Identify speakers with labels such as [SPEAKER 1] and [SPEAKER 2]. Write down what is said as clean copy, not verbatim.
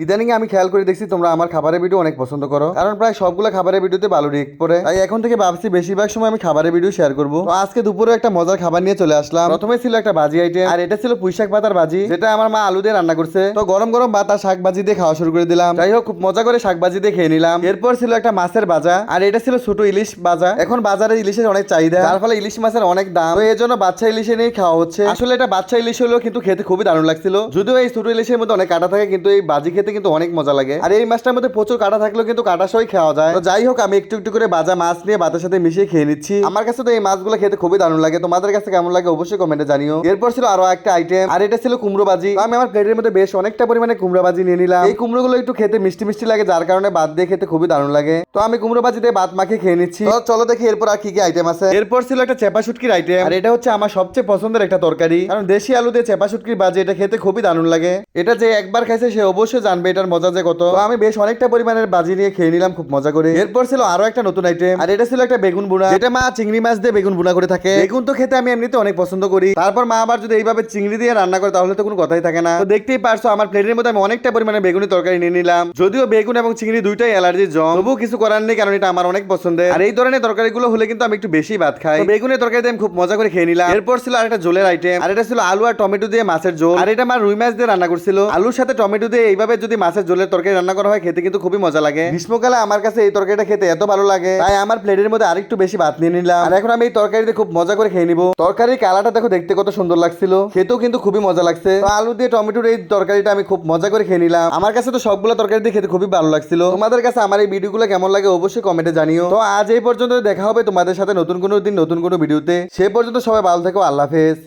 [SPEAKER 1] ইদানিং আমি খেয়াল করে দেখছি তোমরা আমার খাবারের ভিডিও অনেক পছন্দ করো, কারণ প্রায় সবগুলো খাবারের ভিডিওতে ভালো রিয়েক্ট পড়ে। তাই এখন থেকে ভাবছি বেশিরভাগ সময় আমি খাবারের ভিডিও শেয়ার করবো। তো আজকে দুপুরে একটা মজার খাবার নিয়ে চলে আসলাম। প্রথমে ছিল একটা ভাজি আইটেম, আর এটা ছিল পুঁইশাক পাতার ভাজি, যেটা আমার মা আলু দিয়ে রান্না করছে। তো গরম গরম ভাত আর শাক ভাজি দিয়ে খাওয়া শুরু করে দিলাম। যাই হোক, খুব মজা করে শাক ভাজি দিয়ে খেয়ে নিলাম। এরপর ছিল একটা মাছের ভাজা, আর এটা ছিল ছোট ইলিশ ভাজা। এখন বাজারে ইলিশের অনেক চাহিদা, যার ফলে ইলিশ মাছের অনেক দাম। তো এই জন্য বাচ্চা ইলিশে নিয়ে খাওয়া হচ্ছে। আসলে এটা বাচ্চা ইলিশ হলেও কিন্তু খেতে খুবই দারুণ লাগছিল। যদিও এই ছোট ইলিশের মধ্যে অনেক কাটা থাকে, কিন্তু এই ভাজি খেতে কিন্তু অনেক মজা লাগে। আর এই মাছটার মধ্যে প্রচুর কাটা থাকলেও কিন্তু কাটা সই খাওয়া যায়। তো যাই হোক, আমি একটু একটু করে ভাজা মাছ নিয়ে ভাতের সাথে মিশিয়ে খেয়ে নিচ্ছি। আমার কাছে তো এই মাছগুলো খেতে খুবই দারুণ লাগে। তোমাদের কাছে কেমন লাগে অবশ্যই কমেন্টে জানিও। এরপর ছিল আরো একটা আইটেম, আর এটা ছিল কুমড়ো ভাজি। তো আমি আমার প্লেটের মধ্যে বেশ অনেকটা পরিমাণে কুমড়ো ভাজি নিয়ে নিলাম। এই কুমড়োগুলো একটু খেতে মিষ্টি মিষ্টি লাগে, যার কারণে ভাত দিয়ে খেতে খুবই দারুণ লাগে। তো আমি কুমড়ো ভাজি দিয়ে ভাত মাখিয়ে খেয়ে নিচ্ছি। তো চলো দেখি এরপর আর কি কি আইটেম আছে। এরপর ছিল একটা চেপা শুটকির আইটেম, আর এটা হচ্ছে আমার সবচেয়ে পছন্দের একটা তরকারি, কারণ দেশি আলু দিয়ে চেপা শুটকির ভাজি এটা খেতে খুবই দারুণ লাগে। এটা যে একবার খাইছে সে অবশ্যই জানবে এটার মজা যে কত। তো আমি বেশ অনেকটা পরিমাণের ভাজি নিয়ে খেয়ে নিলাম খুব মজা করে। এরপর ছিল আরো একটা নতুন আইটেম, আর এটা ছিল একটা বেগুন বুনা, যেটা মা চিংড়ি মাছ দিয়ে বেগুন বুনা করে থাকে। বেগুন তো খেতে আমি এমনিতে অনেক পছন্দ করি, তারপর মা আবার যদি এইভাবে চিংড়ি দিয়ে রান্না করে তাহলে তো কোনো কথাই থাকে না। তো দেখতেই পারছো আমার প্লেটের মধ্যে আমি অনেকটা পরিমাণে বেগুনি তরকারি নিয়ে নিলাম। যদিও বেগুন এবং চিংড়ি দুইটাই অ্যালার্জির জম, তবুও কিছু করার নেই, কারণ এটা আমার অনেক পছন্দের। আর এই ধরনের তরকারিগুলো হলে কিন্তু আমি একটু বেশি ভাত খাই। তো বেগুনের তরকারিতে আমি খুব মজা করে খেয়ে নিলাম। এরপর ছিল আরেকটা ঝোলের আইটেম, আর এটা ছিল আলু আর টমেটো দিয়ে মাছের ঝোল, আর এটা মা রুই মাছ দিয়ে রান্না করছিল। আলুর সাথে টমেটো দিয়ে এইভাবে যদি মাছের ঝোলের তরকারি রান্না করা হয় খেতে কিন্তু খুবই মজা লাগে। গ্রীষ্মকালে আমার কাছে এই তরকারিটা খেতে এত ভালো লাগে, তাই আমার প্লেটের মধ্যে আরেকটু বেশি ভাত নিয়ে নিলাম। আর এখন আমি এই তরকারিতে খুব মজা করে খেয়ে নিবো। তরকারির কালারটা দেখো দেখতে কত সুন্দর লাগছিল, খেতেও কিন্তু খুবই মজা লাগছে। তো আলু দিয়ে টমেটোর এই তরকারিটা আমি খুব মজা করে খেয়ে নিলাম। আমার কাছে তো সবগুলো তরকারি দিয়ে খেতে খুবই ভালো লাগছিল। তোমাদের কাছে আমার এই ভিডিওগুলো কেমন লাগে অবশ্যই কমেন্টে জানিও। তো আজ এই পর্যন্ত, দেখা হবে তোমাদের সাথে নতুন কোনো দিন নতুন কোনো ভিডিওতে। সে পর্যন্ত সবাই ভালো থেকো, আল্লাহ হাফেজ।